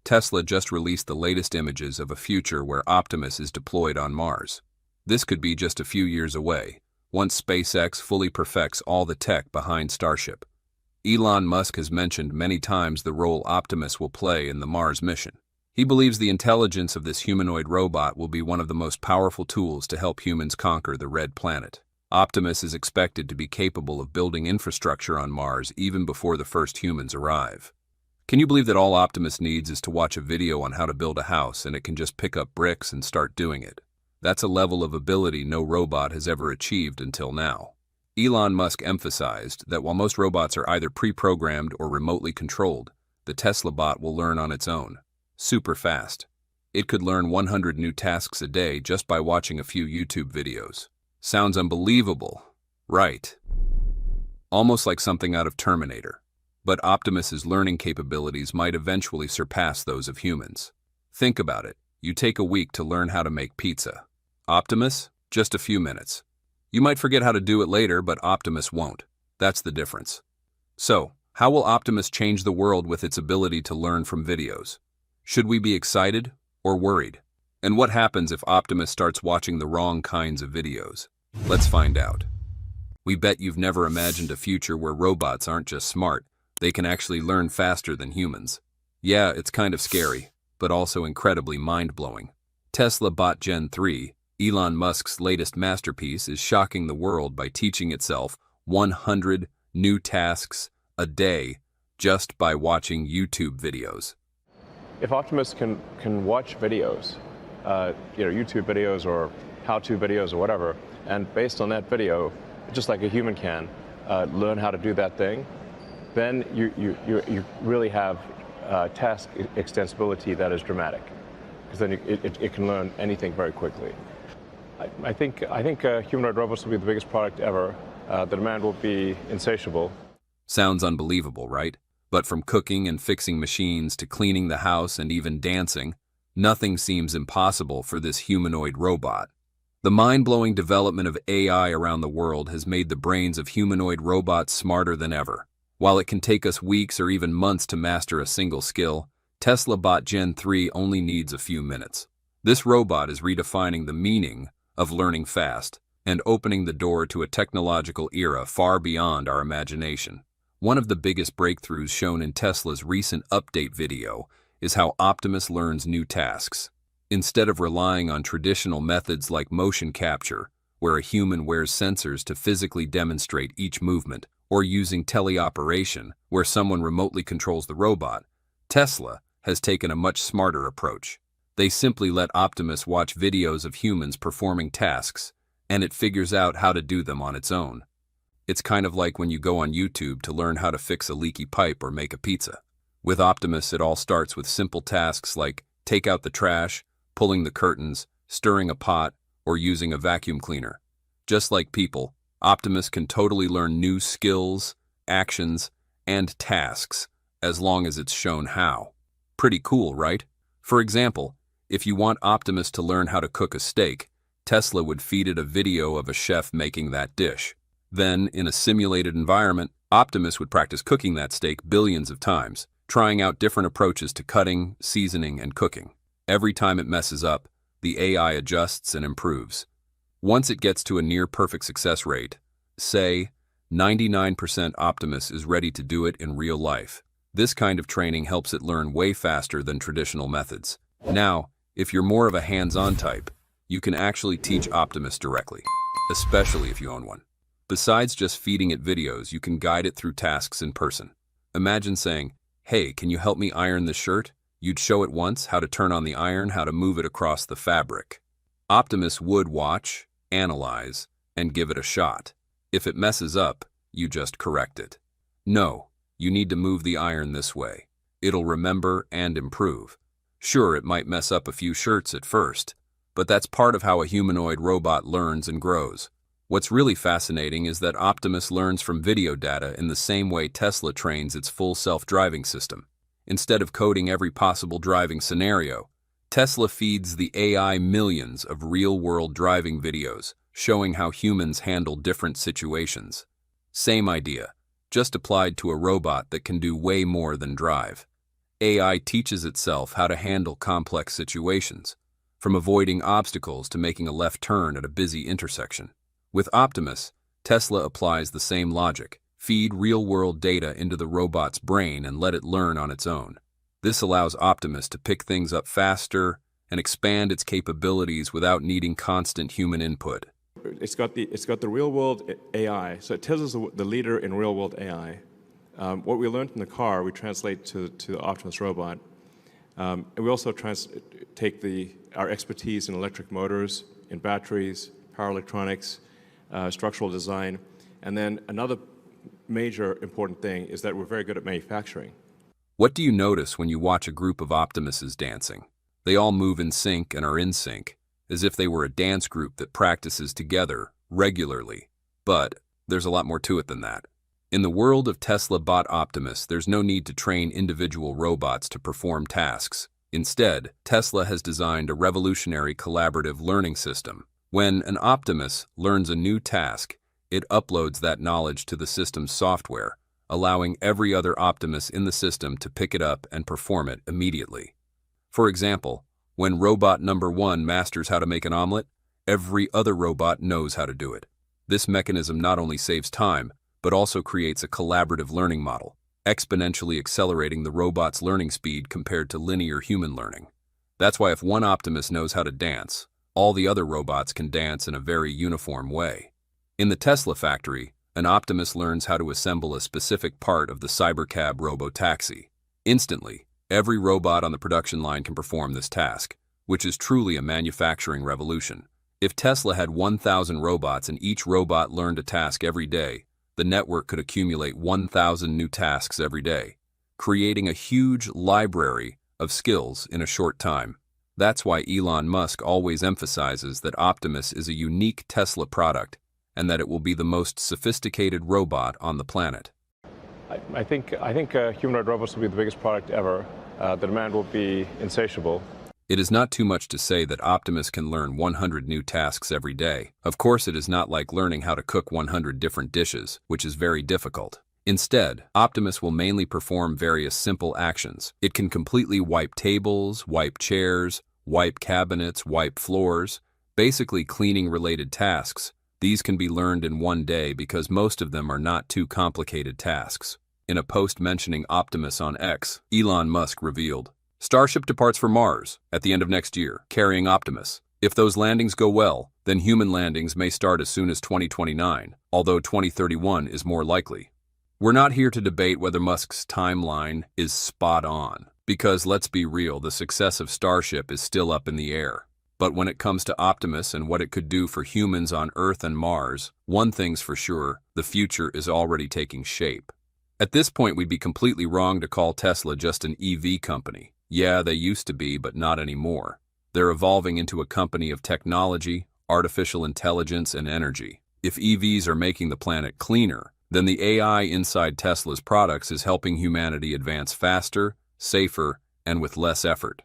Tesla just released the latest images of a future where Optimus is deployed on Mars. This could be just a few years away, once SpaceX fully perfects all the tech behind Starship. Elon Musk has mentioned many times the role Optimus will play in the Mars mission. He believes the intelligence of this humanoid robot will be one of the most powerful tools to help humans conquer the Red Planet. Optimus is expected to be capable of building infrastructure on Mars even before the first humans arrive. Can you believe that all Optimus needs is to watch a video on how to build a house and it can just pick up bricks and start doing it? That's a level of ability no robot has ever achieved until now. Elon Musk emphasized that while most robots are either pre-programmed or remotely controlled, the Tesla bot will learn on its own. Super fast. It could learn 100 new tasks a day just by watching a few YouTube videos. Sounds unbelievable, right? Almost like something out of Terminator. But Optimus's learning capabilities might eventually surpass those of humans. Think about it. You take a week to learn how to make pizza. Optimus? Just a few minutes. You might forget how to do it later, but Optimus won't. That's the difference. So, how will Optimus change the world with its ability to learn from videos? Should we be excited or worried? And what happens if Optimus starts watching the wrong kinds of videos? Let's find out. We bet you've never imagined a future where robots aren't just smart, they can actually learn faster than humans. Yeah, it's kind of scary, but also incredibly mind-blowing. Tesla Bot Gen 3, Elon Musk's latest masterpiece, is shocking the world by teaching itself 100 new tasks a day just by watching YouTube videos. If Optimus can watch videos, YouTube videos or how-to videos or whatever, and based on that video, just like a human can, learn how to do that thing, then you really have task extensibility that is dramatic, because then it can learn anything very quickly. I think humanoid robots will be the biggest product ever. The demand will be insatiable. Sounds unbelievable, right? But from cooking and fixing machines to cleaning the house and even dancing, nothing seems impossible for this humanoid robot. The mind-blowing development of AI around the world has made the brains of humanoid robots smarter than ever. While it can take us weeks or even months to master a single skill, Tesla Bot Gen 3 only needs a few minutes. This robot is redefining the meaning of learning fast and opening the door to a technological era far beyond our imagination. One of the biggest breakthroughs shown in Tesla's recent update video is how Optimus learns new tasks. Instead of relying on traditional methods like motion capture, where a human wears sensors to physically demonstrate each movement, or using teleoperation, where someone remotely controls the robot, Tesla has taken a much smarter approach. They simply let Optimus watch videos of humans performing tasks, and it figures out how to do them on its own. It's kind of like when you go on YouTube to learn how to fix a leaky pipe or make a pizza. With Optimus, it all starts with simple tasks like take out the trash, pulling the curtains, stirring a pot, or using a vacuum cleaner. Just like people, Optimus can totally learn new skills, actions, and tasks as long as it's shown how. Pretty cool, right? For example, if you want Optimus to learn how to cook a steak, Tesla would feed it a video of a chef making that dish. Then, in a simulated environment, Optimus would practice cooking that steak billions of times, trying out different approaches to cutting, seasoning, and cooking. Every time it messes up, the AI adjusts and improves. Once it gets to a near-perfect success rate, say 99%, Optimus is ready to do it in real life. This kind of training helps it learn way faster than traditional methods. Now, if you're more of a hands-on type, you can actually teach Optimus directly, especially if you own one. Besides just feeding it videos, you can guide it through tasks in person. Imagine saying, "Hey, can you help me iron this shirt?" You'd show it once how to turn on the iron, how to move it across the fabric. Optimus would watch, analyze, and give it a shot. If it messes up, you just correct it. No, you need to move the iron this way. It'll remember and improve. Sure, it might mess up a few shirts at first, but that's part of how a humanoid robot learns and grows. What's really fascinating is that Optimus learns from video data in the same way Tesla trains its full self-driving system. Instead of coding every possible driving scenario, Tesla feeds the AI millions of real-world driving videos, showing how humans handle different situations. Same idea, just applied to a robot that can do way more than drive. AI teaches itself how to handle complex situations, from avoiding obstacles to making a left turn at a busy intersection. With Optimus, Tesla applies the same logic. Feed real-world data into the robot's brain and let it learn on its own. This allows Optimus to pick things up faster and expand its capabilities without needing constant human input. It's got the real-world AI, so Tesla's the leader in real-world AI. What we learned in the car, we translate to the Optimus robot. And we also take our expertise in electric motors, in batteries, power electronics, structural design, and then another major important thing is that we're very good at manufacturing. What do you notice when you watch a group of Optimuses dancing? They all move in sync and are in sync, as if they were a dance group that practices together regularly. But there's a lot more to it than that. In the world of Tesla Bot Optimus, there's no need to train individual robots to perform tasks. Instead, Tesla has designed a revolutionary collaborative learning system. When an Optimus learns a new task, it uploads that knowledge to the system's software, allowing every other Optimus in the system to pick it up and perform it immediately. For example, when robot number 1 masters how to make an omelet, every other robot knows how to do it. This mechanism not only saves time, but also creates a collaborative learning model, exponentially accelerating the robot's learning speed compared to linear human learning. That's why if one Optimus knows how to dance, all the other robots can dance in a very uniform way. In the Tesla factory, an Optimus learns how to assemble a specific part of the Cybercab robo-taxi. Instantly, every robot on the production line can perform this task, which is truly a manufacturing revolution. If Tesla had 1,000 robots and each robot learned a task every day, the network could accumulate 1,000 new tasks every day, creating a huge library of skills in a short time. That's why Elon Musk always emphasizes that Optimus is a unique Tesla product and that it will be the most sophisticated robot on the planet. I think humanoid robots will be the biggest product ever. The demand will be insatiable. It is not too much to say that Optimus can learn 100 new tasks every day. Of course, it is not like learning how to cook 100 different dishes, which is very difficult. Instead, Optimus will mainly perform various simple actions. It can completely wipe tables, wipe chairs, wipe cabinets, wipe floors, basically cleaning-related tasks. These can be learned in one day because most of them are not too complicated tasks. In a post mentioning Optimus on X, Elon Musk revealed, "Starship departs for Mars at the end of next year, carrying Optimus. If those landings go well, then human landings may start as soon as 2029, although 2031 is more likely." We're not here to debate whether Musk's timeline is spot on, because let's be real, the success of Starship is still up in the air. But when it comes to Optimus and what it could do for humans on Earth and Mars, one thing's for sure, the future is already taking shape. At this point, we'd be completely wrong to call Tesla just an EV company. Yeah, they used to be, but not anymore. They're evolving into a company of technology, artificial intelligence, and energy. If EVs are making the planet cleaner, then the AI inside Tesla's products is helping humanity advance faster, safer, and with less effort.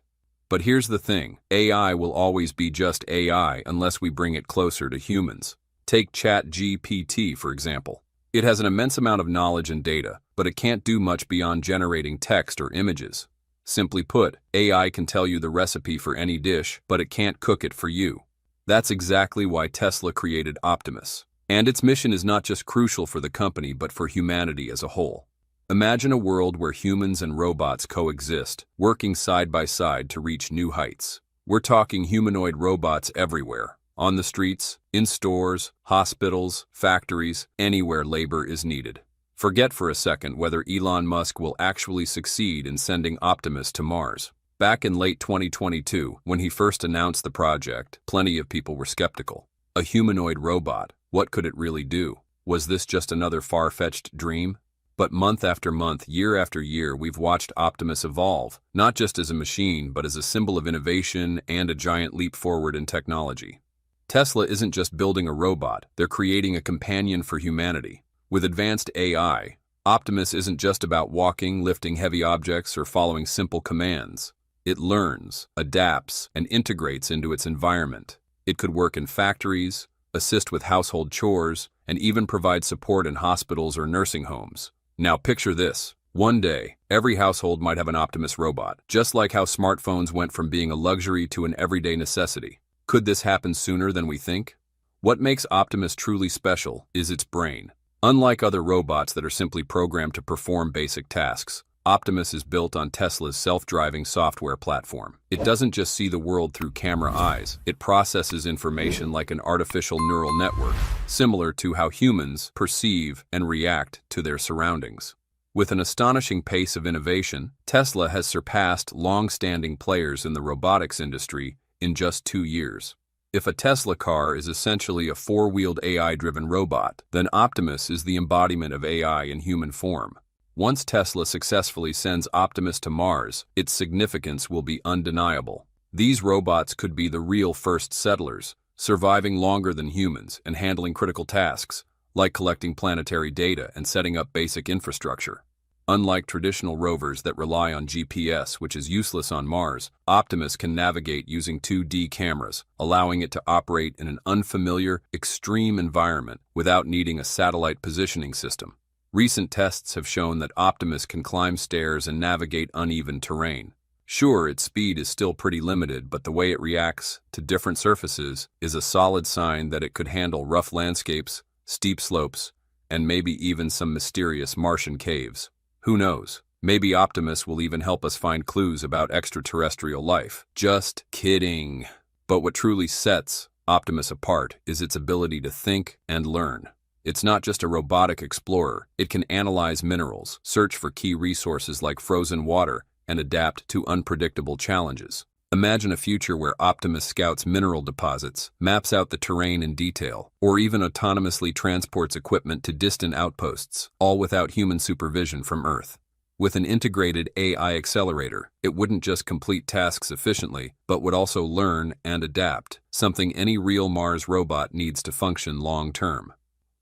But here's the thing, AI will always be just AI unless we bring it closer to humans. Take ChatGPT, for example. It has an immense amount of knowledge and data, but it can't do much beyond generating text or images. Simply put, AI can tell you the recipe for any dish, but it can't cook it for you. That's exactly why Tesla created Optimus. And its mission is not just crucial for the company, but for humanity as a whole. Imagine a world where humans and robots coexist, working side by side to reach new heights. We're talking humanoid robots everywhere, on the streets, in stores, hospitals, factories, anywhere labor is needed. Forget for a second whether Elon Musk will actually succeed in sending Optimus to Mars. Back in late 2022, when he first announced the project, plenty of people were skeptical. A humanoid robot, what could it really do? Was this just another far-fetched dream? But month after month, year after year, we've watched Optimus evolve, not just as a machine, but as a symbol of innovation and a giant leap forward in technology. Tesla isn't just building a robot, they're creating a companion for humanity. With advanced AI, Optimus isn't just about walking, lifting heavy objects, or following simple commands. It learns, adapts, and integrates into its environment. It could work in factories, assist with household chores, and even provide support in hospitals or nursing homes. Now picture this. One day, every household might have an Optimus robot, just like how smartphones went from being a luxury to an everyday necessity. Could this happen sooner than we think? What makes Optimus truly special is its brain. Unlike other robots that are simply programmed to perform basic tasks, Optimus is built on Tesla's self-driving software platform. It doesn't just see the world through camera eyes, it processes information like an artificial neural network, similar to how humans perceive and react to their surroundings. With an astonishing pace of innovation, Tesla has surpassed long-standing players in the robotics industry in just 2 years. If a Tesla car is essentially a four-wheeled AI-driven robot, then Optimus is the embodiment of AI in human form. Once Tesla successfully sends Optimus to Mars, its significance will be undeniable. These robots could be the real first settlers, surviving longer than humans and handling critical tasks, like collecting planetary data and setting up basic infrastructure. Unlike traditional rovers that rely on GPS, which is useless on Mars, Optimus can navigate using 2D cameras, allowing it to operate in an unfamiliar, extreme environment without needing a satellite positioning system. Recent tests have shown that Optimus can climb stairs and navigate uneven terrain. Sure, its speed is still pretty limited, but the way it reacts to different surfaces is a solid sign that it could handle rough landscapes, steep slopes, and maybe even some mysterious Martian caves. Who knows? Maybe Optimus will even help us find clues about extraterrestrial life. Just kidding. But what truly sets Optimus apart is its ability to think and learn. It's not just a robotic explorer. It can analyze minerals, search for key resources like frozen water, and adapt to unpredictable challenges. Imagine a future where Optimus scouts mineral deposits, maps out the terrain in detail, or even autonomously transports equipment to distant outposts, all without human supervision from Earth. With an integrated AI accelerator, it wouldn't just complete tasks efficiently, but would also learn and adapt, something any real Mars robot needs to function long-term.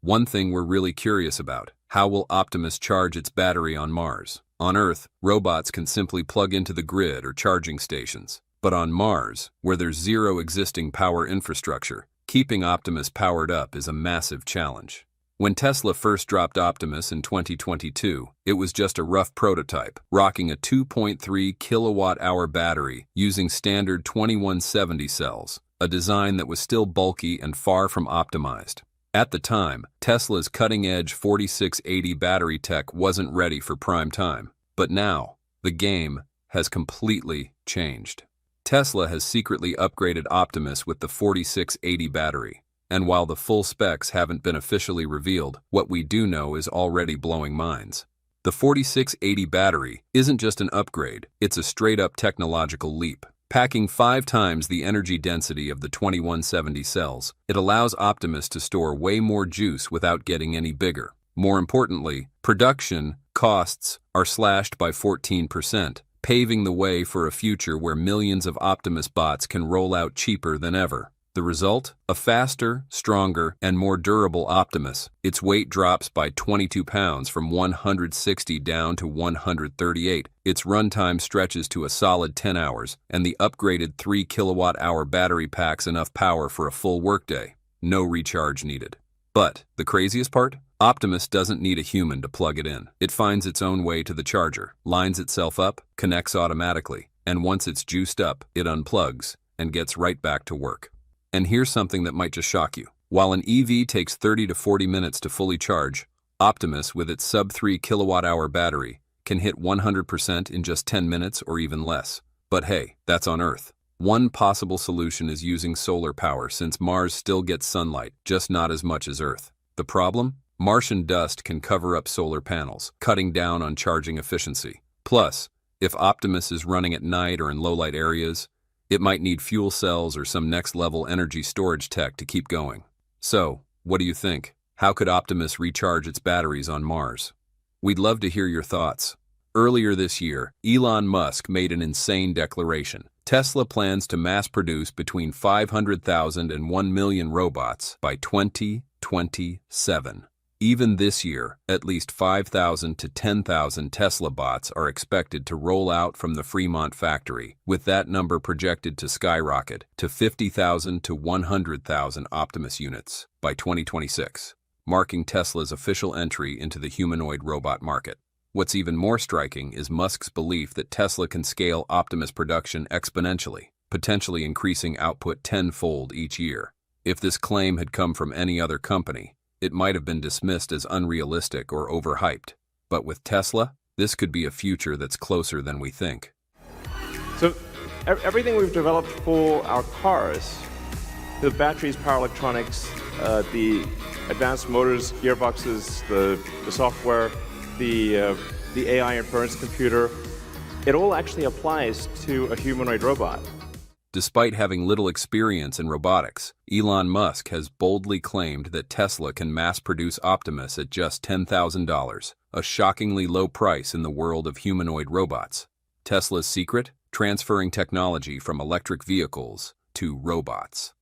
One thing we're really curious about: how will Optimus charge its battery on Mars? On Earth, robots can simply plug into the grid or charging stations. But on Mars, where there's zero existing power infrastructure, keeping Optimus powered up is a massive challenge. When Tesla first dropped Optimus in 2022, it was just a rough prototype, rocking a 2.3 kilowatt-hour battery using standard 2170 cells, a design that was still bulky and far from optimized. At the time, Tesla's cutting-edge 4680 battery tech wasn't ready for prime time. But now, the game has completely changed. Tesla has secretly upgraded Optimus with the 4680 battery. And while the full specs haven't been officially revealed, what we do know is already blowing minds. The 4680 battery isn't just an upgrade, it's a straight-up technological leap. Packing 5 times the energy density of the 2170 cells, it allows Optimus to store way more juice without getting any bigger. More importantly, production costs are slashed by 14%, paving the way for a future where millions of Optimus bots can roll out cheaper than ever. The result? A faster, stronger, and more durable Optimus. Its weight drops by 22 pounds from 160 down to 138. Its runtime stretches to a solid 10 hours, and the upgraded 3 kilowatt-hour battery packs enough power for a full workday. No recharge needed. But the craziest part? Optimus doesn't need a human to plug it in. It finds its own way to the charger, lines itself up, connects automatically, and once it's juiced up, it unplugs and gets right back to work. And here's something that might just shock you. While an EV takes 30 to 40 minutes to fully charge, Optimus, with its sub-3 kilowatt-hour battery, can hit 100% in just 10 minutes or even less. But hey, that's on Earth. One possible solution is using solar power, since Mars still gets sunlight, just not as much as Earth. The problem? Martian dust can cover up solar panels, cutting down on charging efficiency. Plus, if Optimus is running at night or in low-light areas, it might need fuel cells or some next-level energy storage tech to keep going. So, what do you think? How could Optimus recharge its batteries on Mars? We'd love to hear your thoughts. Earlier this year, Elon Musk made an insane declaration. Tesla plans to mass-produce between 500,000 and 1 million robots by 2027. Even this year, at least 5,000 to 10,000 Tesla bots are expected to roll out from the Fremont factory, with that number projected to skyrocket to 50,000 to 100,000 Optimus units by 2026, marking Tesla's official entry into the humanoid robot market. What's even more striking is Musk's belief that Tesla can scale Optimus production exponentially, potentially increasing output tenfold each year. If this claim had come from any other company, it might have been dismissed as unrealistic or overhyped. But with Tesla, this could be a future that's closer than we think. So everything we've developed for our cars, the batteries, power electronics, the advanced motors, gearboxes, the software, the AI inference computer, it all actually applies to a humanoid robot. Despite having little experience in robotics, Elon Musk has boldly claimed that Tesla can mass-produce Optimus at just $10,000, a shockingly low price in the world of humanoid robots. Tesla's secret? Transferring technology from electric vehicles to robots.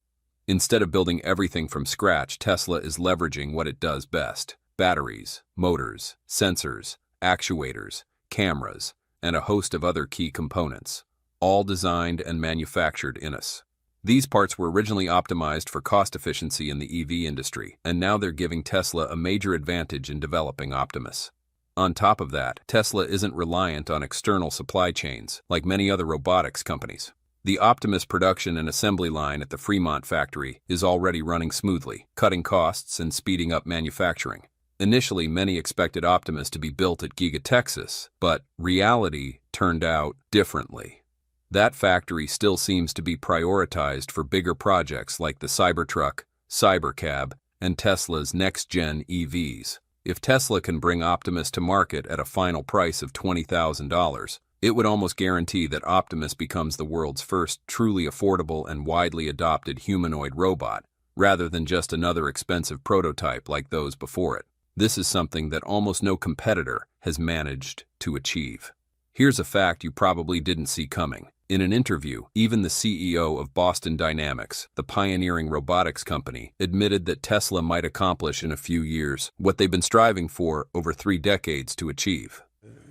Instead of building everything from scratch, Tesla is leveraging what it does best: batteries, motors, sensors, actuators, cameras, and a host of other key components, all designed and manufactured in-house. These parts were originally optimized for cost efficiency in the EV industry, and now they're giving Tesla a major advantage in developing Optimus. On top of that, Tesla isn't reliant on external supply chains like many other robotics companies. The Optimus production and assembly line at the Fremont factory is already running smoothly, cutting costs and speeding up manufacturing. Initially, many expected Optimus to be built at Giga Texas, but reality turned out differently. That factory still seems to be prioritized for bigger projects like the Cybertruck, Cybercab, and Tesla's next-gen EVs. If Tesla can bring Optimus to market at a final price of $20,000, it would almost guarantee that Optimus becomes the world's first truly affordable and widely adopted humanoid robot, rather than just another expensive prototype like those before it. This is something that almost no competitor has managed to achieve. Here's a fact you probably didn't see coming. In an interview, even the CEO of Boston Dynamics, the pioneering robotics company, admitted that Tesla might accomplish in a few years what they've been striving for over 3 decades to achieve.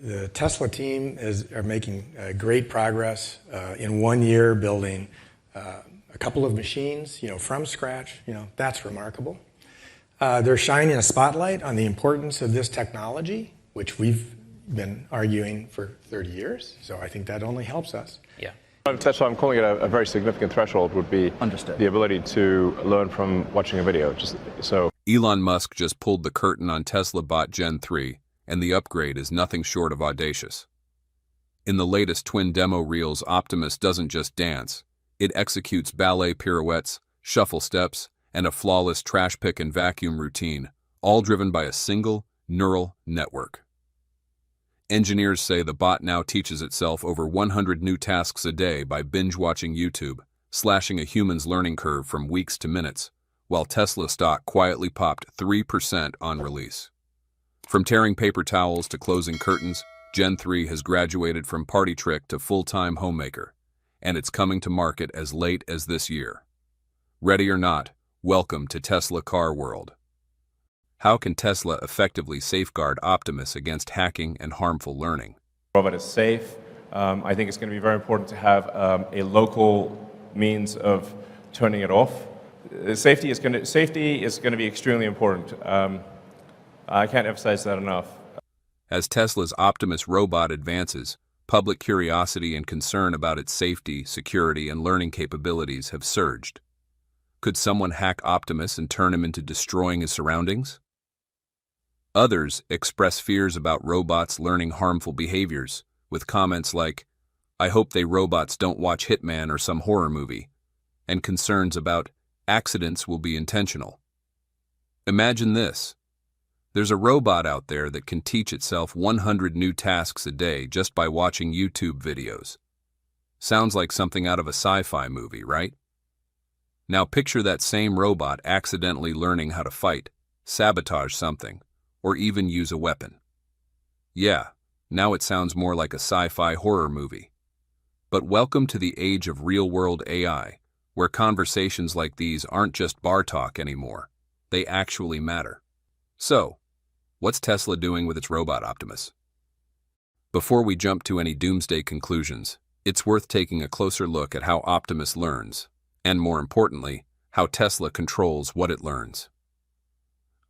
The Tesla team are making great progress in 1 year, building a couple of machines, from scratch. That's remarkable. They're shining a spotlight on the importance of this technology, which we've been arguing for 30 years. So I think that only helps us. Yeah. That's why I'm calling it a very significant threshold would be Understood. The ability to learn from watching a video. Elon Musk just pulled the curtain on Tesla Bot Gen 3, and the upgrade is nothing short of audacious. In the latest twin demo reels, Optimus doesn't just dance. It executes ballet pirouettes, shuffle steps, and a flawless trash pick and vacuum routine, all driven by a single neural network. Engineers say the bot now teaches itself over 100 new tasks a day by binge-watching YouTube, slashing a human's learning curve from weeks to minutes, while Tesla stock quietly popped 3% on release. From tearing paper towels to closing curtains, Gen 3 has graduated from party trick to full-time homemaker, and it's coming to market as late as this year. Ready or not, welcome to Tesla Car World. How can Tesla effectively safeguard Optimus against hacking and harmful learning? Robot is safe. I think it's going to be very important to have a local means of turning it off. Safety is going to be extremely important. I can't emphasize that enough. As Tesla's Optimus robot advances, public curiosity and concern about its safety, security, and learning capabilities have surged. Could someone hack Optimus and turn him into destroying his surroundings? Others express fears about robots learning harmful behaviors, with comments like, "I hope they robots don't watch Hitman or some horror movie," and concerns about accidents will be intentional. Imagine this. There's a robot out there that can teach itself 100 new tasks a day just by watching YouTube videos. Sounds like something out of a sci-fi movie, right? Now picture that same robot accidentally learning how to fight, sabotage something, or even use a weapon. Yeah, now it sounds more like a sci-fi horror movie. But welcome to the age of real-world AI, where conversations like these aren't just bar talk anymore. They actually matter. So, what's Tesla doing with its robot Optimus? Before we jump to any doomsday conclusions, it's worth taking a closer look at how Optimus learns, and more importantly, how Tesla controls what it learns.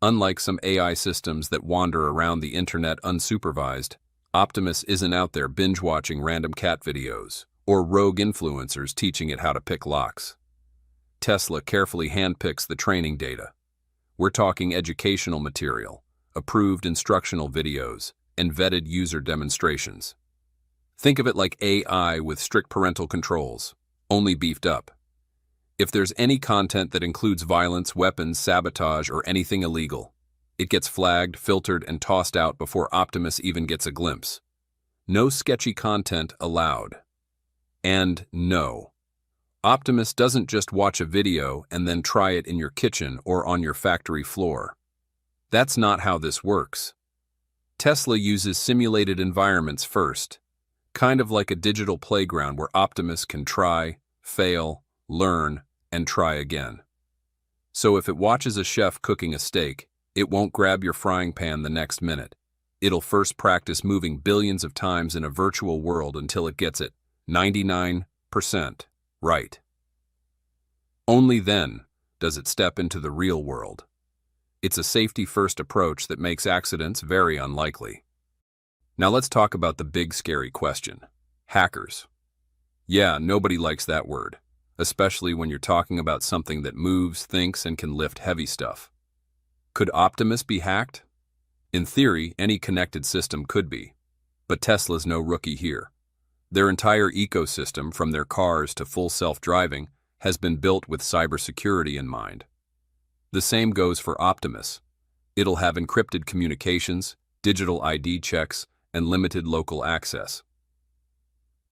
Unlike some AI systems that wander around the internet unsupervised, Optimus isn't out there binge-watching random cat videos or rogue influencers teaching it how to pick locks. Tesla carefully handpicks the training data. We're talking educational material, approved instructional videos, and vetted user demonstrations. Think of it like AI with strict parental controls, only beefed up. If there's any content that includes violence, weapons, sabotage, or anything illegal, it gets flagged, filtered, and tossed out before Optimus even gets a glimpse. No sketchy content allowed. And no, Optimus doesn't just watch a video and then try it in your kitchen or on your factory floor. That's not how this works. Tesla uses simulated environments first, kind of like a digital playground where Optimus can try, fail, learn, and try again. So if it watches a chef cooking a steak, it won't grab your frying pan the next minute. It'll first practice moving billions of times in a virtual world until it gets it 99% right. Only then does it step into the real world. It's a safety-first approach that makes accidents very unlikely. Now let's talk about the big scary question: hackers. Yeah, nobody likes that word, especially when you're talking about something that moves, thinks, and can lift heavy stuff. Could Optimus be hacked? In theory, any connected system could be, but Tesla's no rookie here. Their entire ecosystem, from their cars to full self-driving, has been built with cybersecurity in mind. The same goes for Optimus. It'll have encrypted communications, digital ID checks, and limited local access.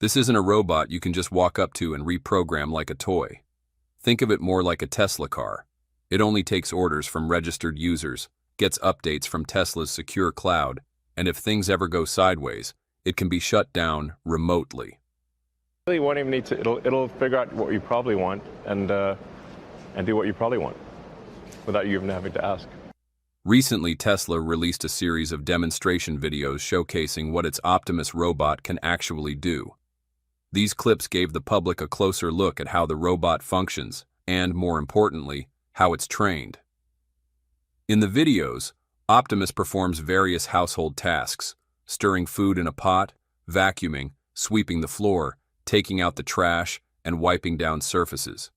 This isn't a robot you can just walk up to and reprogram like a toy. Think of it more like a Tesla car. It only takes orders from registered users, gets updates from Tesla's secure cloud, and if things ever go sideways, it can be shut down remotely. Really won't even need to. It'll figure out what you probably want and do what you probably want without you even having to ask. Recently, Tesla released a series of demonstration videos showcasing what its Optimus robot can actually do. These clips gave the public a closer look at how the robot functions and, more importantly, how it's trained. In the videos, Optimus performs various household tasks: stirring food in a pot, vacuuming, sweeping the floor, taking out the trash, and wiping down surfaces.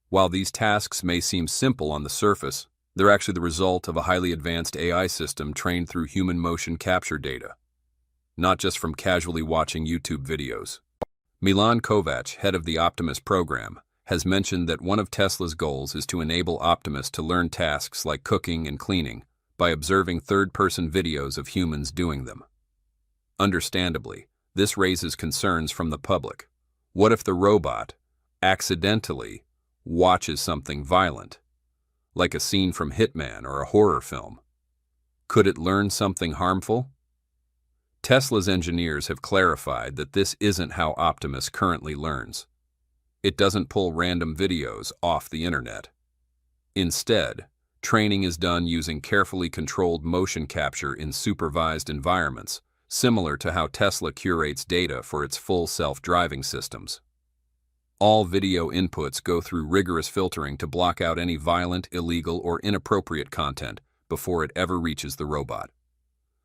While these tasks may seem simple on the surface, they're actually the result of a highly advanced AI system trained through human motion capture data, not just from casually watching YouTube videos. Milan Kovac, head of the Optimus program, has mentioned that one of Tesla's goals is to enable Optimus to learn tasks like cooking and cleaning by observing third-person videos of humans doing them. Understandably, this raises concerns from the public. What if the robot accidentally watches something violent, like a scene from Hitman or a horror film? Could it learn something harmful? Tesla's engineers have clarified that this isn't how Optimus currently learns. It doesn't pull random videos off the internet. Instead, training is done using carefully controlled motion capture in supervised environments, similar to how Tesla curates data for its full self-driving systems. All video inputs go through rigorous filtering to block out any violent, illegal, or inappropriate content before it ever reaches the robot.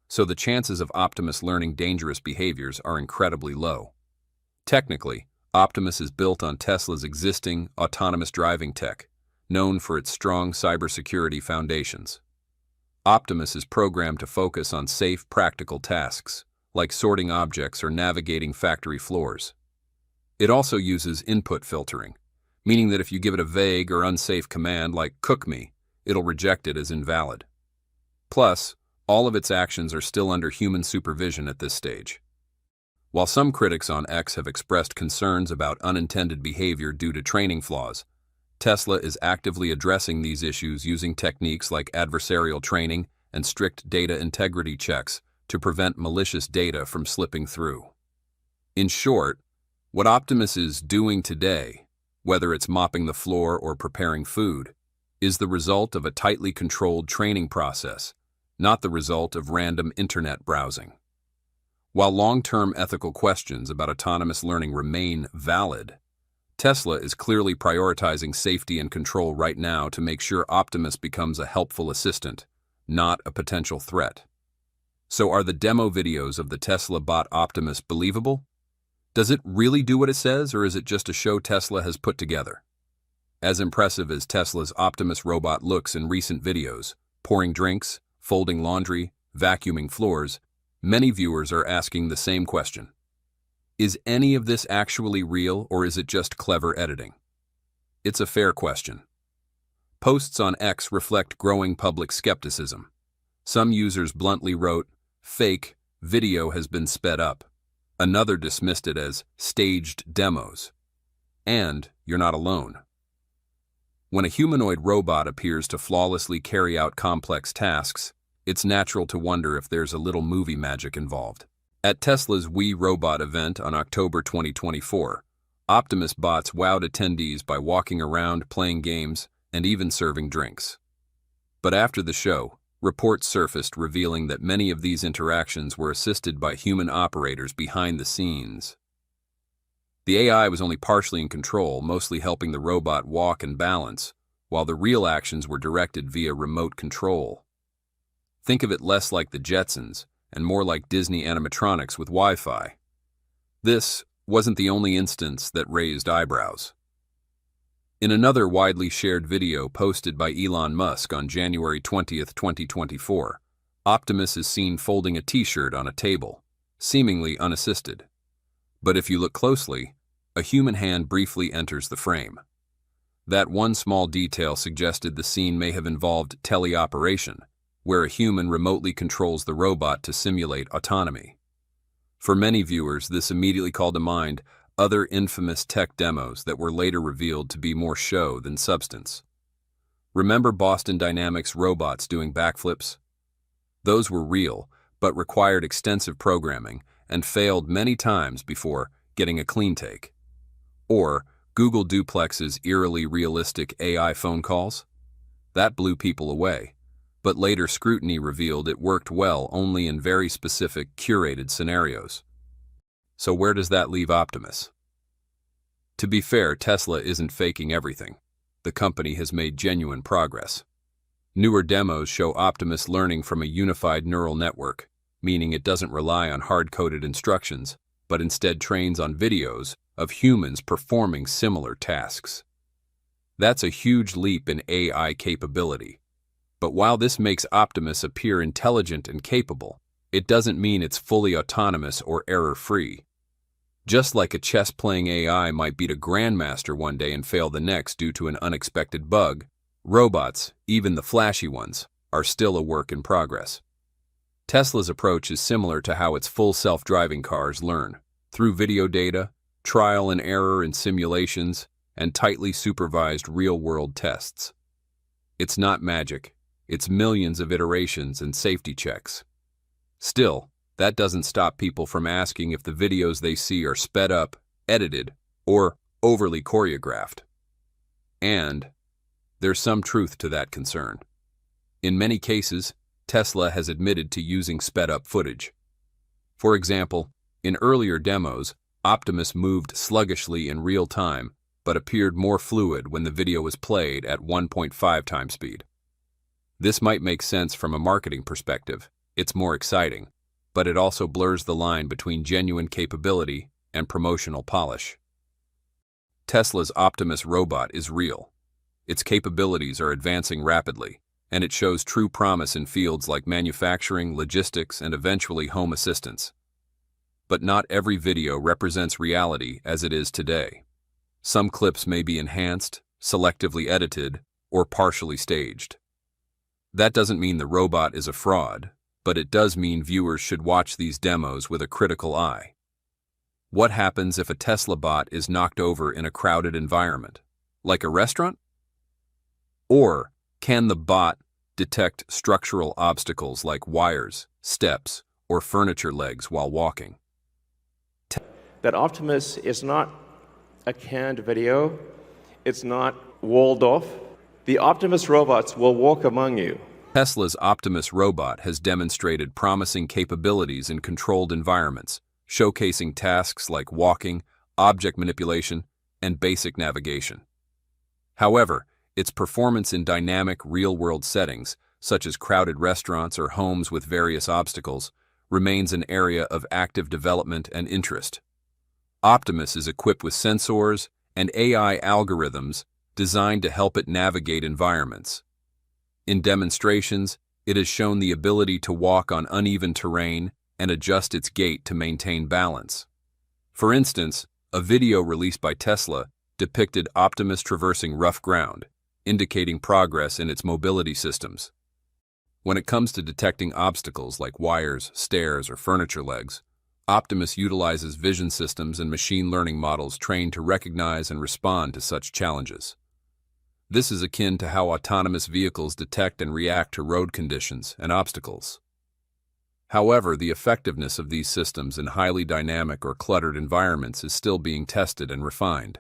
So the chances of Optimus learning dangerous behaviors are incredibly low. Technically, Optimus is built on Tesla's existing autonomous driving tech, known for its strong cybersecurity foundations. Optimus is programmed to focus on safe, practical tasks, like sorting objects or navigating factory floors. It also uses input filtering, meaning that if you give it a vague or unsafe command like "cook me," it'll reject it as invalid. Plus, all of its actions are still under human supervision at this stage. While some critics on X have expressed concerns about unintended behavior due to training flaws, Tesla is actively addressing these issues using techniques like adversarial training and strict data integrity checks to prevent malicious data from slipping through. In short, what Optimus is doing today, whether it's mopping the floor or preparing food, is the result of a tightly controlled training process, not the result of random internet browsing. While long-term ethical questions about autonomous learning remain valid, Tesla is clearly prioritizing safety and control right now to make sure Optimus becomes a helpful assistant, not a potential threat. So are the demo videos of the Tesla bot Optimus believable? Does it really do what it says, or is it just a show Tesla has put together? As impressive as Tesla's Optimus robot looks in recent videos, pouring drinks, folding laundry, vacuuming floors, many viewers are asking the same question. Is any of this actually real, or is it just clever editing? It's a fair question. Posts on X reflect growing public skepticism. Some users bluntly wrote, "Fake, video has been sped up." Another dismissed it as staged demos. And you're not alone. When a humanoid robot appears to flawlessly carry out complex tasks, it's natural to wonder if there's a little movie magic involved. At Tesla's We Robot event on October 2024, Optimus bots wowed attendees by walking around, playing games, and even serving drinks. But after the show, reports surfaced revealing that many of these interactions were assisted by human operators behind the scenes. The AI was only partially in control, mostly helping the robot walk and balance, while the real actions were directed via remote control. Think of it less like the Jetsons and more like Disney animatronics with Wi-Fi. This wasn't the only instance that raised eyebrows. In another widely shared video posted by Elon Musk on January 20th, 2024, Optimus is seen folding a t-shirt on a table, seemingly unassisted. But if you look closely, a human hand briefly enters the frame. That one small detail suggested the scene may have involved teleoperation, where a human remotely controls the robot to simulate autonomy. For many viewers, this immediately called to mind other infamous tech demos that were later revealed to be more show than substance. Remember Boston Dynamics robots doing backflips? Those were real, but required extensive programming and failed many times before getting a clean take. Or Google Duplex's eerily realistic AI phone calls? That blew people away, but later scrutiny revealed it worked well only in very specific, curated scenarios. So where does that leave Optimus? To be fair, Tesla isn't faking everything. The company has made genuine progress. Newer demos show Optimus learning from a unified neural network, meaning it doesn't rely on hard-coded instructions, but instead trains on videos of humans performing similar tasks. That's a huge leap in AI capability. But while this makes Optimus appear intelligent and capable, it doesn't mean it's fully autonomous or error-free. Just like a chess-playing AI might beat a grandmaster one day and fail the next due to an unexpected bug, robots, even the flashy ones, are still a work in progress. Tesla's approach is similar to how its full self-driving cars learn, through video data, trial and error in simulations, and tightly supervised real-world tests. It's not magic, it's millions of iterations and safety checks. Still, that doesn't stop people from asking if the videos they see are sped up, edited, or overly choreographed. And there's some truth to that concern. In many cases, Tesla has admitted to using sped-up footage. For example, in earlier demos, Optimus moved sluggishly in real time, but appeared more fluid when the video was played at 1.5 times speed. This might make sense from a marketing perspective. It's more exciting, but it also blurs the line between genuine capability and promotional polish. Tesla's Optimus robot is real. Its capabilities are advancing rapidly, and it shows true promise in fields like manufacturing, logistics, and eventually home assistance. But not every video represents reality as it is today. Some clips may be enhanced, selectively edited, or partially staged. That doesn't mean the robot is a fraud, but it does mean viewers should watch these demos with a critical eye. What happens if a Tesla bot is knocked over in a crowded environment, like a restaurant? Or can the bot detect structural obstacles like wires, steps, or furniture legs while walking? That Optimus is not a canned video. It's not walled off. The Optimus robots will walk among you. Tesla's Optimus robot has demonstrated promising capabilities in controlled environments, showcasing tasks like walking, object manipulation, and basic navigation. However, its performance in dynamic real-world settings, such as crowded restaurants or homes with various obstacles, remains an area of active development and interest. Optimus is equipped with sensors and AI algorithms designed to help it navigate environments. In demonstrations, it has shown the ability to walk on uneven terrain and adjust its gait to maintain balance. For instance, a video released by Tesla depicted Optimus traversing rough ground, indicating progress in its mobility systems. When it comes to detecting obstacles like wires, stairs, or furniture legs, Optimus utilizes vision systems and machine learning models trained to recognize and respond to such challenges. This is akin to how autonomous vehicles detect and react to road conditions and obstacles. However, the effectiveness of these systems in highly dynamic or cluttered environments is still being tested and refined.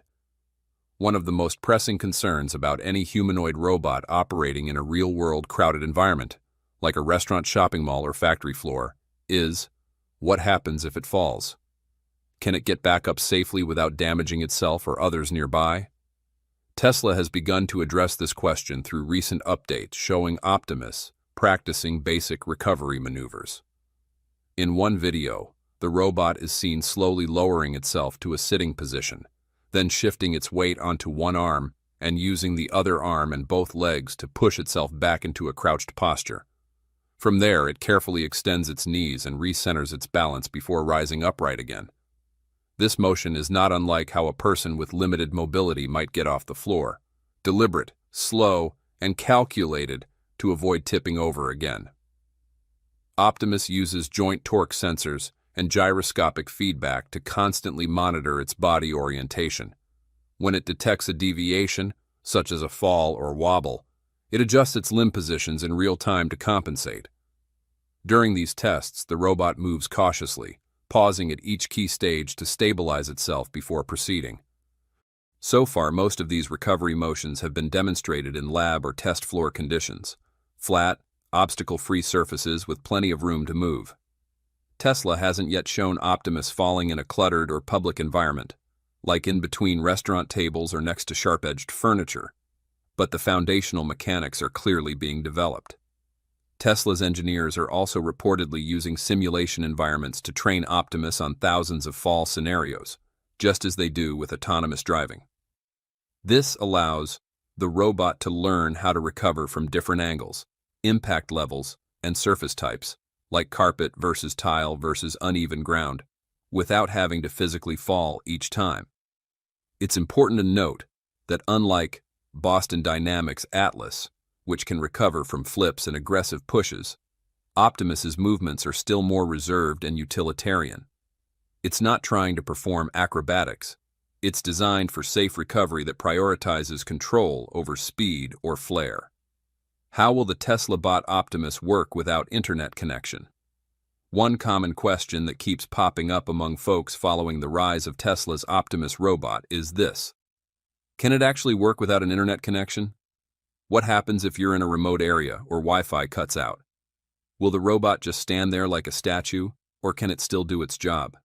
One of the most pressing concerns about any humanoid robot operating in a real-world crowded environment, like a restaurant, shopping mall, or factory floor, is what happens if it falls? Can it get back up safely without damaging itself or others nearby? Tesla has begun to address this question through recent updates showing Optimus practicing basic recovery maneuvers. In one video, the robot is seen slowly lowering itself to a sitting position, then shifting its weight onto one arm and using the other arm and both legs to push itself back into a crouched posture. From there, it carefully extends its knees and recenters its balance before rising upright again. This motion is not unlike how a person with limited mobility might get off the floor, deliberate, slow, and calculated to avoid tipping over again. Optimus uses joint torque sensors and gyroscopic feedback to constantly monitor its body orientation. When it detects a deviation, such as a fall or wobble, it adjusts its limb positions in real time to compensate. During these tests, the robot moves cautiously, pausing at each key stage to stabilize itself before proceeding. So far, most of these recovery motions have been demonstrated in lab or test floor conditions, flat, obstacle-free surfaces with plenty of room to move. Tesla hasn't yet shown Optimus falling in a cluttered or public environment, like in between restaurant tables or next to sharp-edged furniture, but the foundational mechanics are clearly being developed. Tesla's engineers are also reportedly using simulation environments to train Optimus on thousands of fall scenarios, just as they do with autonomous driving. This allows the robot to learn how to recover from different angles, impact levels, and surface types, like carpet versus tile versus uneven ground, without having to physically fall each time. It's important to note that unlike Boston Dynamics' Atlas, which can recover from flips and aggressive pushes, Optimus's movements are still more reserved and utilitarian. It's not trying to perform acrobatics. It's designed for safe recovery that prioritizes control over speed or flair. How will the Tesla bot Optimus work without internet connection? One common question that keeps popping up among folks following the rise of Tesla's Optimus robot is this: can it actually work without an internet connection? What happens if you're in a remote area or Wi-Fi cuts out? Will the robot just stand there like a statue, or can it still do its job?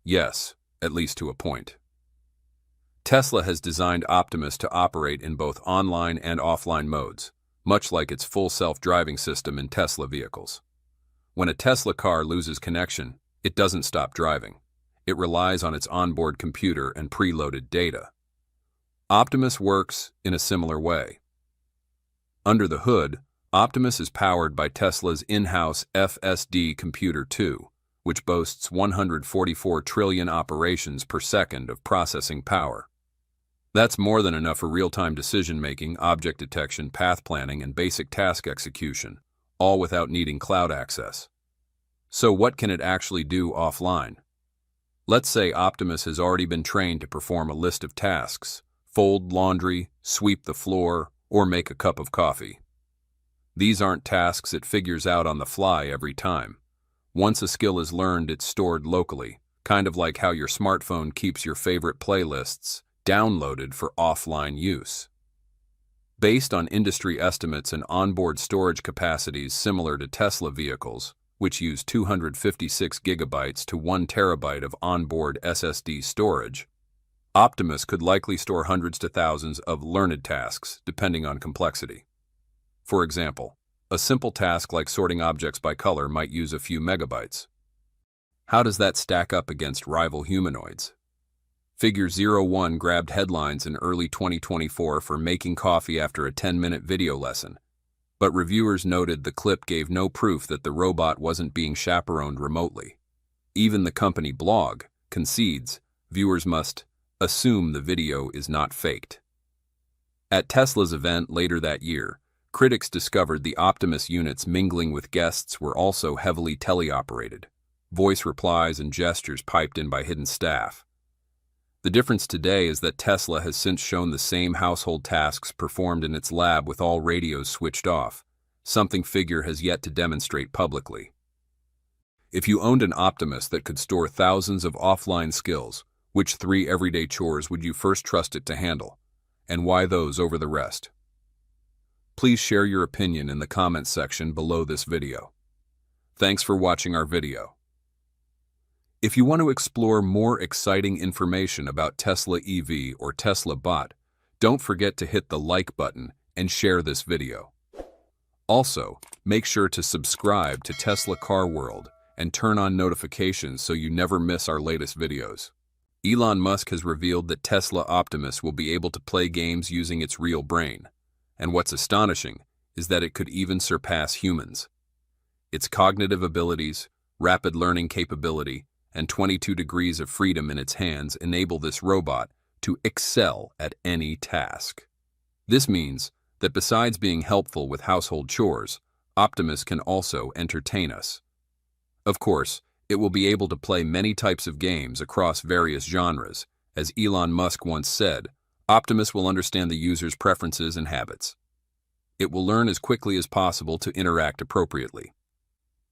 Yes, at least to a point. Tesla has designed Optimus to operate in both online and offline modes, much like its full self-driving system in Tesla vehicles. When a Tesla car loses connection, it doesn't stop driving. It relies on its onboard computer and preloaded data. Optimus works in a similar way. Under the hood, Optimus is powered by Tesla's in-house FSD Computer 2, which boasts 144 trillion operations per second of processing power. That's more than enough for real-time decision-making, object detection, path planning, and basic task execution, all without needing cloud access. So what can it actually do offline? Let's say Optimus has already been trained to perform a list of tasks: fold laundry, sweep the floor, or make a cup of coffee. These aren't tasks it figures out on the fly every time. Once a skill is learned, it's stored locally, kind of like how your smartphone keeps your favorite playlists downloaded for offline use. Based on industry estimates and onboard storage capacities similar to Tesla vehicles, which use 256 gigabytes to 1 terabyte of onboard SSD storage, Optimus could likely store hundreds to thousands of learned tasks, depending on complexity. For example, A simple task like sorting objects by color might use a few megabytes. How does that stack up against rival humanoids? Figure 01 grabbed headlines in early 2024 for making coffee after a 10-minute video lesson, but reviewers noted the clip gave no proof that the robot wasn't being chaperoned remotely. Even the company blog concedes viewers must assume the video is not faked. At Tesla's event later that year, critics discovered the Optimus units mingling with guests were also heavily teleoperated, voice replies and gestures piped in by hidden staff. The difference today is that Tesla has since shown the same household tasks performed in its lab with all radios switched off, something Figure has yet to demonstrate publicly. If you owned an Optimus that could store thousands of offline skills, which 3 everyday chores would you first trust it to handle, and why those over the rest? Please share your opinion in the comments section below this video. Thanks for watching our video. If you want to explore more exciting information about Tesla EV or Tesla Bot, don't forget to hit the like button and share this video. Also, make sure to subscribe to Tesla Car World and turn on notifications so you never miss our latest videos. Elon Musk has revealed that Tesla Optimus will be able to play games using its real brain, and what's astonishing is that it could even surpass humans. Its cognitive abilities, rapid learning capability, and 22 degrees of freedom in its hands enable this robot to excel at any task. This means that besides being helpful with household chores, Optimus can also entertain us. Of course, it will be able to play many types of games across various genres. As Elon Musk once said, Optimus will understand the user's preferences and habits. It will learn as quickly as possible to interact appropriately.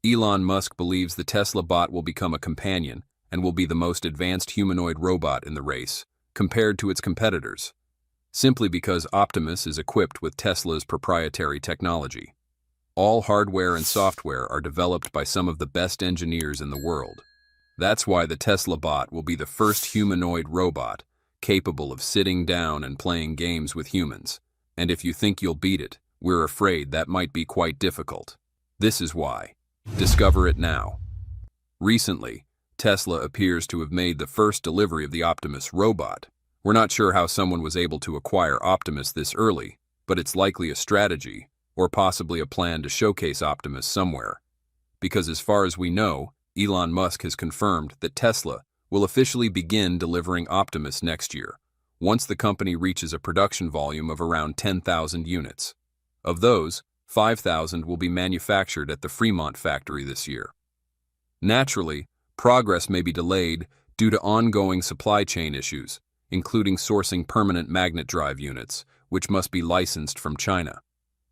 Elon Musk believes the Tesla Bot will become a companion and will be the most advanced humanoid robot in the race, compared to its competitors, simply because Optimus is equipped with Tesla's proprietary technology. All hardware and software are developed by some of the best engineers in the world. That's why the Tesla Bot will be the first humanoid robot capable of sitting down and playing games with humans. And if you think you'll beat it, we're afraid that might be quite difficult. This is why. Discover it now. Recently, Tesla appears to have made the first delivery of the Optimus robot. We're not sure how someone was able to acquire Optimus this early, but it's likely a strategy, or possibly a plan to showcase Optimus somewhere. Because as far as we know, Elon Musk has confirmed that Tesla will officially begin delivering Optimus next year, once the company reaches a production volume of around 10,000 units. Of those, 5,000 will be manufactured at the Fremont factory this year. Naturally, progress may be delayed due to ongoing supply chain issues, including sourcing permanent magnet drive units, which must be licensed from China.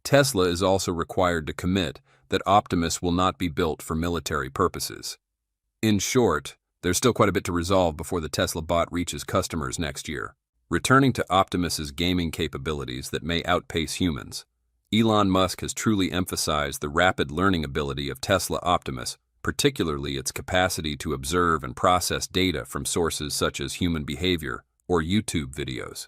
Tesla is also required to commit that Optimus will not be built for military purposes. In short, there's still quite a bit to resolve before the Tesla Bot reaches customers next year. Returning to Optimus's gaming capabilities that may outpace humans, Elon Musk has truly emphasized the rapid learning ability of Tesla Optimus, particularly its capacity to observe and process data from sources such as human behavior or YouTube videos.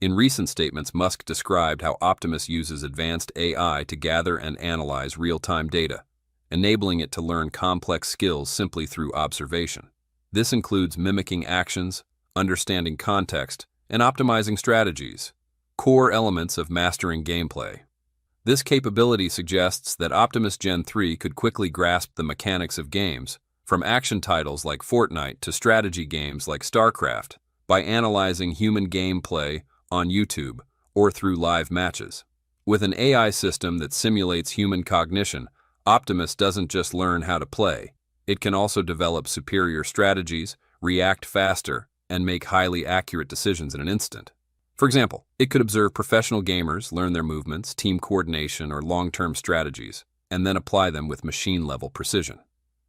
In recent statements, Musk described how Optimus uses advanced AI to gather and analyze real-time data, enabling it to learn complex skills simply through observation. This includes mimicking actions, understanding context, and optimizing strategies, core elements of mastering gameplay. This capability suggests that Optimus Gen 3 could quickly grasp the mechanics of games, from action titles like Fortnite to strategy games like StarCraft, by analyzing human gameplay on YouTube or through live matches. With an AI system that simulates human cognition, Optimus doesn't just learn how to play. It can also develop superior strategies, react faster, and make highly accurate decisions in an instant. For example, it could observe professional gamers, learn their movements, team coordination, or long-term strategies, and then apply them with machine-level precision.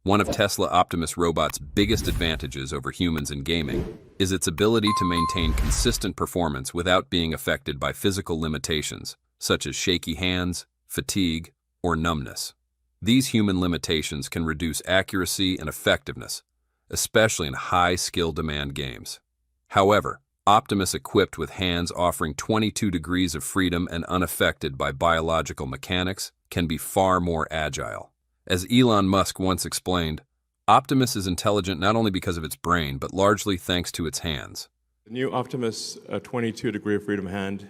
One of Tesla Optimus robot's biggest advantages over humans in gaming is its ability to maintain consistent performance without being affected by physical limitations, such as shaky hands, fatigue, or numbness. These human limitations can reduce accuracy and effectiveness, especially in high-skill demand games. However, Optimus equipped with hands offering 22 degrees of freedom and unaffected by biological mechanics can be far more agile. As Elon Musk once explained, Optimus is intelligent not only because of its brain, but largely thanks to its hands. The new Optimus 22 degree of freedom hand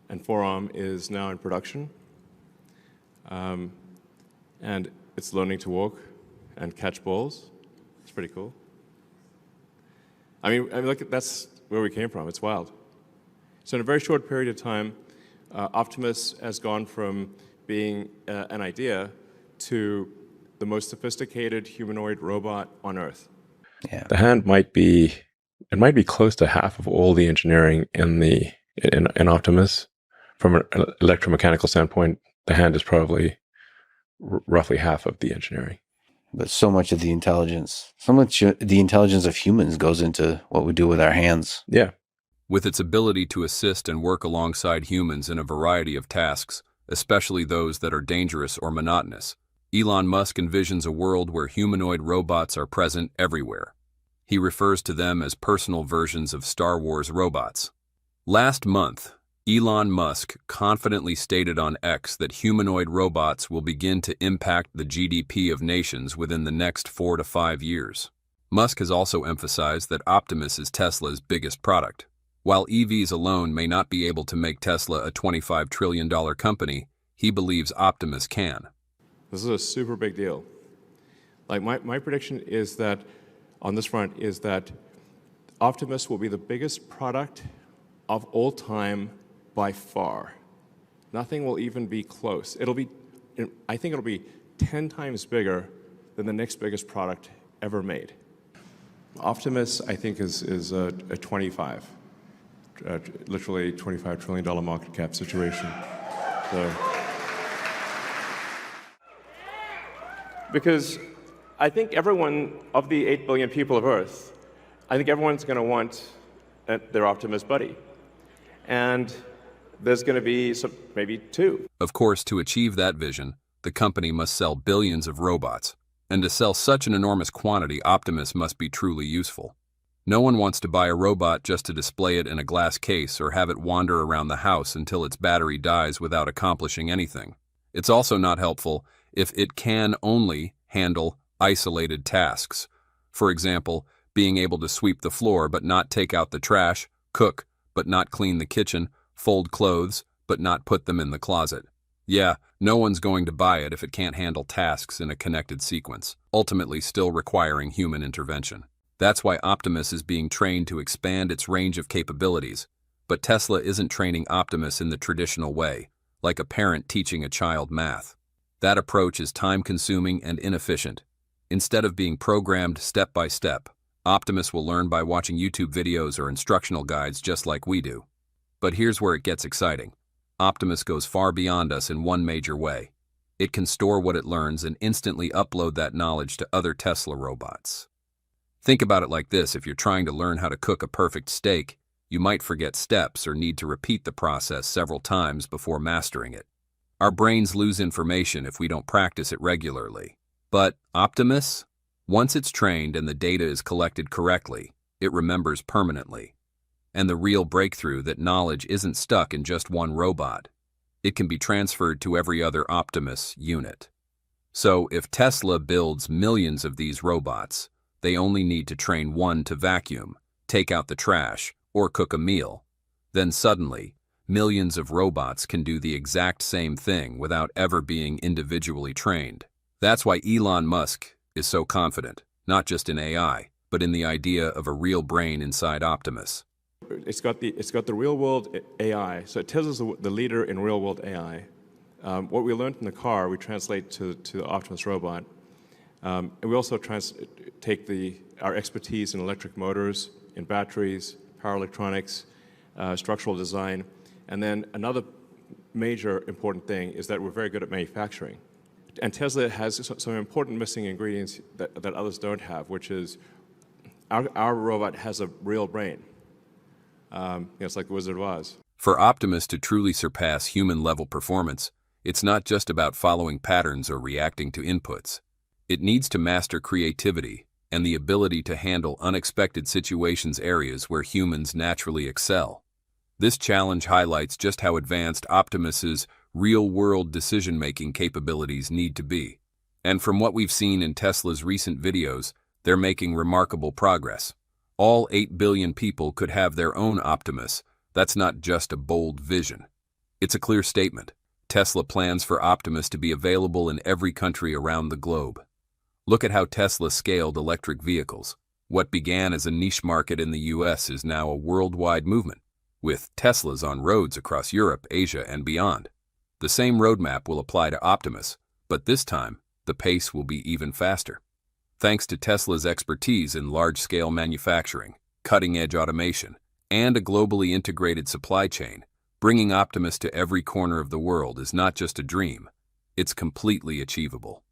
and forearm is now in production. And it's learning to walk and catch balls. It's pretty cool. I mean, look, that's where we came from. It's wild. So in a very short period of time, Optimus has gone from being an idea to the most sophisticated humanoid robot on Earth. Yeah. The hand might be close to half of all the engineering in Optimus. From an electromechanical standpoint, the hand is probably roughly half of the engineering. But so much of the intelligence of humans goes into what we do with our hands. Yeah. With its ability to assist and work alongside humans in a variety of tasks, especially those that are dangerous or monotonous, Elon Musk envisions a world where humanoid robots are present everywhere. He refers to them as personal versions of Star Wars robots. Last month, Elon Musk confidently stated on X that humanoid robots will begin to impact the GDP of nations within the next 4 to 5 years. Musk has also emphasized that Optimus is Tesla's biggest product. While EVs alone may not be able to make Tesla a $25 trillion company, he believes Optimus can. This is a super big deal. Like my prediction is that on this front is that Optimus will be the biggest product of all time by far. Nothing will even be close. I think it'll be 10 times bigger than the next biggest product ever made. Optimus, I think, is a 25, literally $25 trillion market cap situation. So. Because I think everyone, of the 8 billion people of Earth, I think everyone's going to want their Optimus buddy. And there's going to be maybe 2. Of course, to achieve that vision, the company must sell billions of robots. And to sell such an enormous quantity, Optimus must be truly useful. No one wants to buy a robot just to display it in a glass case or have it wander around the house until its battery dies without accomplishing anything. It's also not helpful if it can only handle isolated tasks. For example, being able to sweep the floor but not take out the trash, cook but not clean the kitchen, fold clothes but not put them in the closet. Yeah, no one's going to buy it if it can't handle tasks in a connected sequence, ultimately still requiring human intervention. That's why Optimus is being trained to expand its range of capabilities. But Tesla isn't training Optimus in the traditional way, like a parent teaching a child math. That approach is time-consuming and inefficient. Instead of being programmed step by step, Optimus will learn by watching YouTube videos or instructional guides just like we do. But here's where it gets exciting. Optimus goes far beyond us in one major way. It can store what it learns and instantly upload that knowledge to other Tesla robots. Think about it like this: if you're trying to learn how to cook a perfect steak, you might forget steps or need to repeat the process several times before mastering it. Our brains lose information if we don't practice it regularly. But Optimus? Once it's trained and the data is collected correctly, it remembers permanently. And the real breakthrough, that knowledge isn't stuck in just one robot. It can be transferred to every other Optimus unit. So if Tesla builds millions of these robots, they only need to train one to vacuum, take out the trash, or cook a meal. Then suddenly, millions of robots can do the exact same thing without ever being individually trained. That's why Elon Musk is so confident, not just in AI, but in the idea of a real brain inside Optimus. It's got the real-world AI. So Tesla's the leader in real-world AI. What we learned in the car, we translate to the Optimus robot. And we also take our expertise in electric motors, in batteries, power electronics, structural design. And then another major important thing is that we're very good at manufacturing. And Tesla has some important missing ingredients that others don't have, which is our robot has a real brain. It's like the Wizard of Oz. For Optimus to truly surpass human-level performance, it's not just about following patterns or reacting to inputs. It needs to master creativity and the ability to handle unexpected situations, areas where humans naturally excel. This challenge highlights just how advanced Optimus's real-world decision-making capabilities need to be. And from what we've seen in Tesla's recent videos, they're making remarkable progress. All 8 billion people could have their own Optimus. That's not just a bold vision. It's a clear statement. Tesla plans for Optimus to be available in every country around the globe. Look at how Tesla scaled electric vehicles. What began as a niche market in the US is now a worldwide movement, with Teslas on roads across Europe, Asia, and beyond. The same roadmap will apply to Optimus, but this time, the pace will be even faster. Thanks to Tesla's expertise in large-scale manufacturing, cutting-edge automation, and a globally integrated supply chain, bringing Optimus to every corner of the world is not just a dream, it's completely achievable.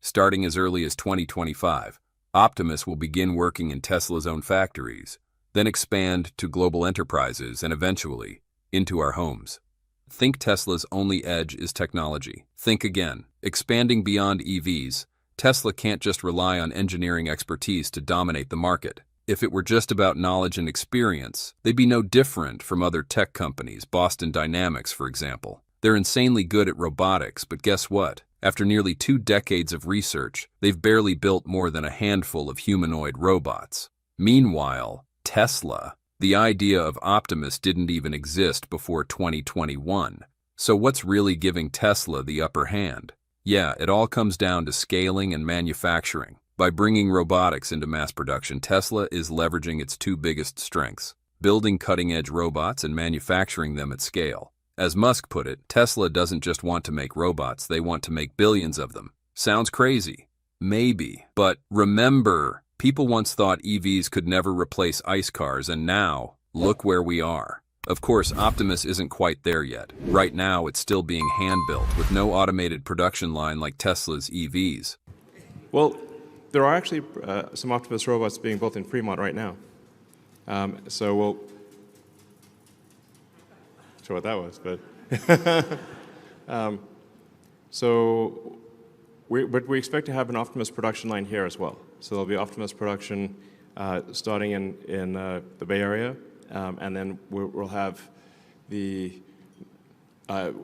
Starting as early as 2025, Optimus will begin working in Tesla's own factories, then expand to global enterprises and eventually into our homes. Think Tesla's only edge is technology. Think again. Expanding beyond EVs, Tesla can't just rely on engineering expertise to dominate the market. If it were just about knowledge and experience, they'd be no different from other tech companies, Boston Dynamics, for example. They're insanely good at robotics, but guess what? After nearly 2 decades of research, they've barely built more than a handful of humanoid robots. Meanwhile, Tesla, the idea of Optimus didn't even exist before 2021. So what's really giving Tesla the upper hand? Yeah, it all comes down to scaling and manufacturing. By bringing robotics into mass production, Tesla is leveraging its 2 biggest strengths, building cutting-edge robots and manufacturing them at scale. As Musk put it, Tesla doesn't just want to make robots, they want to make billions of them. Sounds crazy? Maybe. But remember, people once thought EVs could never replace ICE cars, and now, look where we are. Of course, Optimus isn't quite there yet. Right now, it's still being hand-built, with no automated production line like Tesla's EVs. Well, there are actually some Optimus robots being built in Fremont right now. So we'll... Not sure what that was, but... But we expect to have an Optimus production line here as well. So there'll be Optimus production starting in the Bay Area, and then we'll have the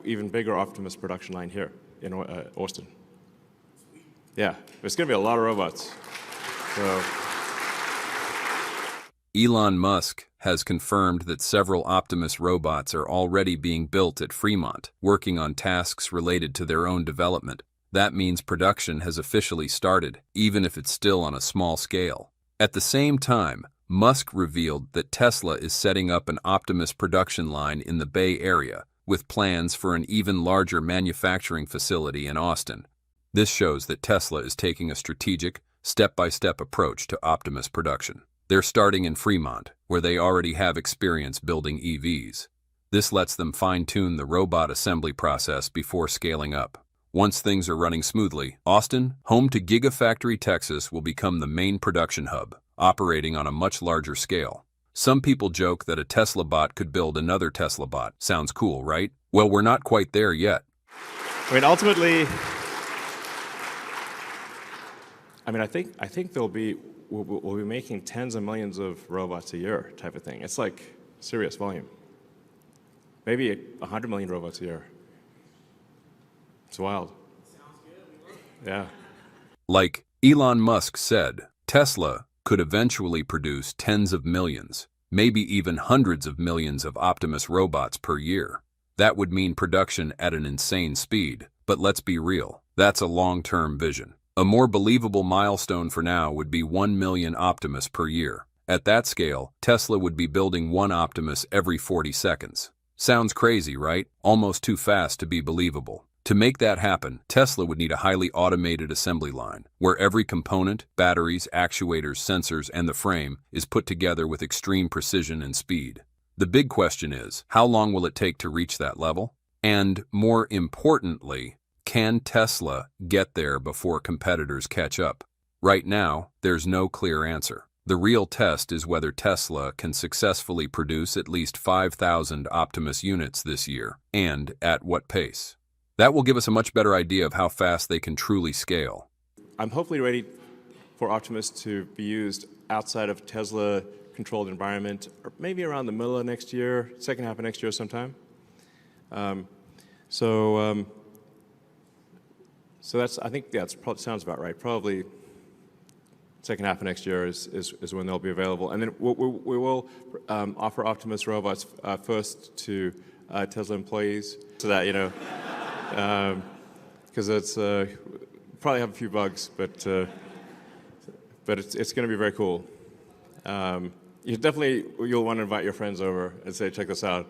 even bigger Optimus production line here in Austin. Yeah, there's going to be a lot of robots. So. Elon Musk has confirmed that several Optimus robots are already being built at Fremont, working on tasks related to their own development. That means production has officially started, even if it's still on a small scale. At the same time, Musk revealed that Tesla is setting up an Optimus production line in the Bay Area, with plans for an even larger manufacturing facility in Austin. This shows that Tesla is taking a strategic, step-by-step approach to Optimus production. They're starting in Fremont, where they already have experience building EVs. This lets them fine-tune the robot assembly process before scaling up. Once things are running smoothly, Austin, home to Gigafactory Texas, will become the main production hub, operating on a much larger scale. Some people joke that a Tesla bot could build another Tesla bot. Sounds cool, right? Well, we're not quite there yet. I mean, ultimately, I think we'll be making tens of millions of robots a year type of thing. It's like serious volume. Maybe 100 million robots a year. It's wild. Sounds good. Yeah. Like Elon Musk said, Tesla could eventually produce tens of millions, maybe even hundreds of millions of Optimus robots per year. That would mean production at an insane speed, but let's be real, that's a long-term vision. A more believable milestone for now would be 1 million Optimus per year. At that scale, Tesla would be building 1 Optimus every 40 seconds. Sounds crazy, right? Almost too fast to be believable. To make that happen, Tesla would need a highly automated assembly line, where every component, batteries, actuators, sensors, and the frame is put together with extreme precision and speed. The big question is, how long will it take to reach that level? And, more importantly, can Tesla get there before competitors catch up? Right now, there's no clear answer. The real test is whether Tesla can successfully produce at least 5,000 Optimus units this year, and at what pace. That will give us a much better idea of how fast they can truly scale. I'm hopefully ready for Optimus to be used outside of Tesla-controlled environment, or maybe around the middle of next year, second half of next year sometime. So, so that's, I think, yeah, sounds about right. Probably second half of next year is when they'll be available. And then we will offer Optimus robots first to Tesla employees, so that, you know, because it's probably have a few bugs, but it's going to be very cool. You'll want to invite your friends over and say, check this out.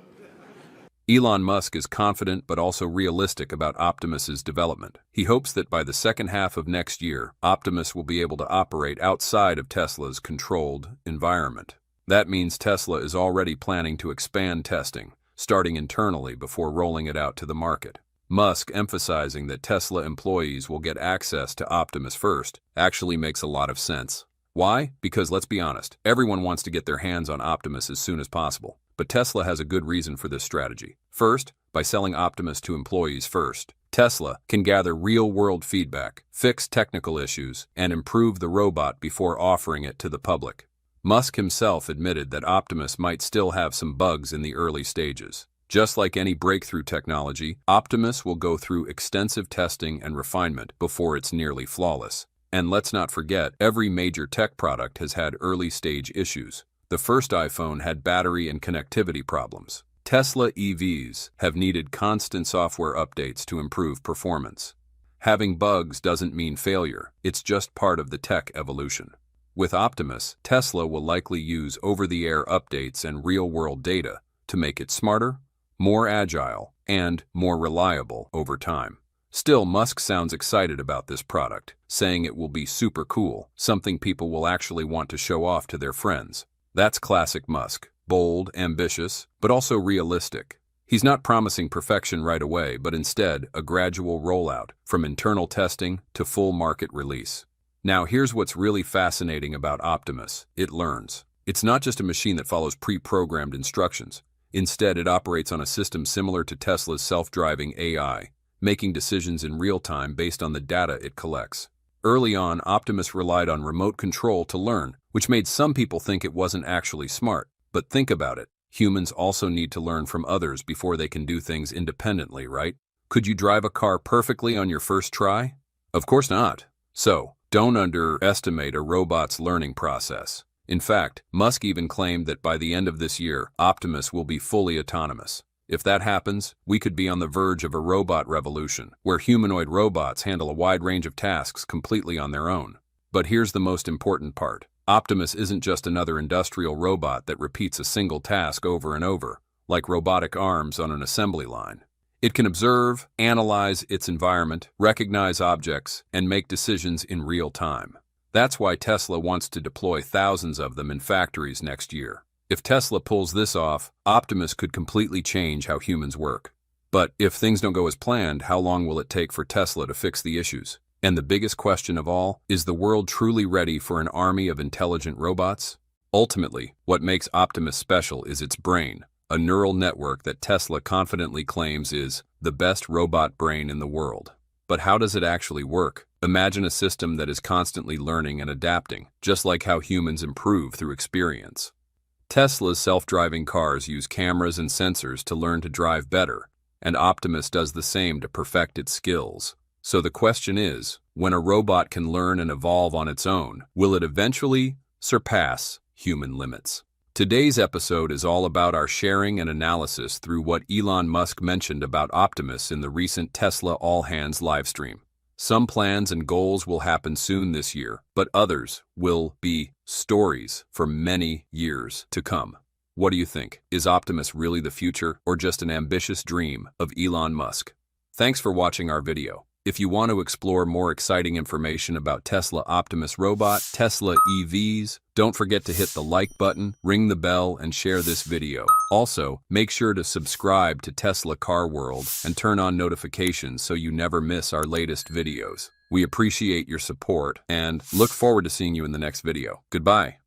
Elon Musk is confident but also realistic about Optimus's development. He hopes that by the second half of next year, Optimus will be able to operate outside of Tesla's controlled environment. That means Tesla is already planning to expand testing, starting internally before rolling it out to the market. Musk emphasizing that Tesla employees will get access to Optimus first actually makes a lot of sense. Why? Because let's be honest, everyone wants to get their hands on Optimus as soon as possible. But Tesla has a good reason for this strategy. First, by selling Optimus to employees first, Tesla can gather real-world feedback, fix technical issues, and improve the robot before offering it to the public. Musk himself admitted that Optimus might still have some bugs in the early stages. Just like any breakthrough technology, Optimus will go through extensive testing and refinement before it's nearly flawless. And let's not forget, every major tech product has had early-stage issues. The first iPhone had battery and connectivity problems. Tesla EVs have needed constant software updates to improve performance. Having bugs doesn't mean failure, it's just part of the tech evolution. With Optimus, Tesla will likely use over-the-air updates and real-world data to make it smarter, more agile, and more reliable over time. Still, Musk sounds excited about this product, saying it will be super cool, something people will actually want to show off to their friends. That's classic Musk, bold, ambitious, but also realistic. He's not promising perfection right away, but instead a gradual rollout, from internal testing to full market release. Now here's what's really fascinating about Optimus. It learns. It's not just a machine that follows pre-programmed instructions. Instead, it operates on a system similar to Tesla's self-driving AI, making decisions in real time based on the data it collects. Early on, Optimus relied on remote control to learn, which made some people think it wasn't actually smart. But think about it. Humans also need to learn from others before they can do things independently, right? Could you drive a car perfectly on your first try? Of course not. So, don't underestimate a robot's learning process. In fact, Musk even claimed that by the end of this year, Optimus will be fully autonomous. If that happens, we could be on the verge of a robot revolution, where humanoid robots handle a wide range of tasks completely on their own. But here's the most important part. Optimus isn't just another industrial robot that repeats a single task over and over, like robotic arms on an assembly line. It can observe, analyze its environment, recognize objects, and make decisions in real time. That's why Tesla wants to deploy thousands of them in factories next year. If Tesla pulls this off, Optimus could completely change how humans work. But if things don't go as planned, how long will it take for Tesla to fix the issues? And the biggest question of all, is the world truly ready for an army of intelligent robots? Ultimately, what makes Optimus special is its brain, a neural network that Tesla confidently claims is the best robot brain in the world. But how does it actually work? Imagine a system that is constantly learning and adapting, just like how humans improve through experience. Tesla's self-driving cars use cameras and sensors to learn to drive better, and Optimus does the same to perfect its skills. So the question is, when a robot can learn and evolve on its own, will it eventually surpass human limits? Today's episode is all about our sharing and analysis through what Elon Musk mentioned about Optimus in the recent Tesla All Hands livestream. Some plans and goals will happen soon this year, but others will be stories for many years to come. What do you think? Is Optimus really the future, or just an ambitious dream of Elon Musk? Thanks for watching our video. If you want to explore more exciting information about Tesla Optimus robot, Tesla EVs, don't forget to hit the like button, ring the bell, and share this video. Also, make sure to subscribe to Tesla Car World and turn on notifications so you never miss our latest videos. We appreciate your support and look forward to seeing you in the next video. Goodbye.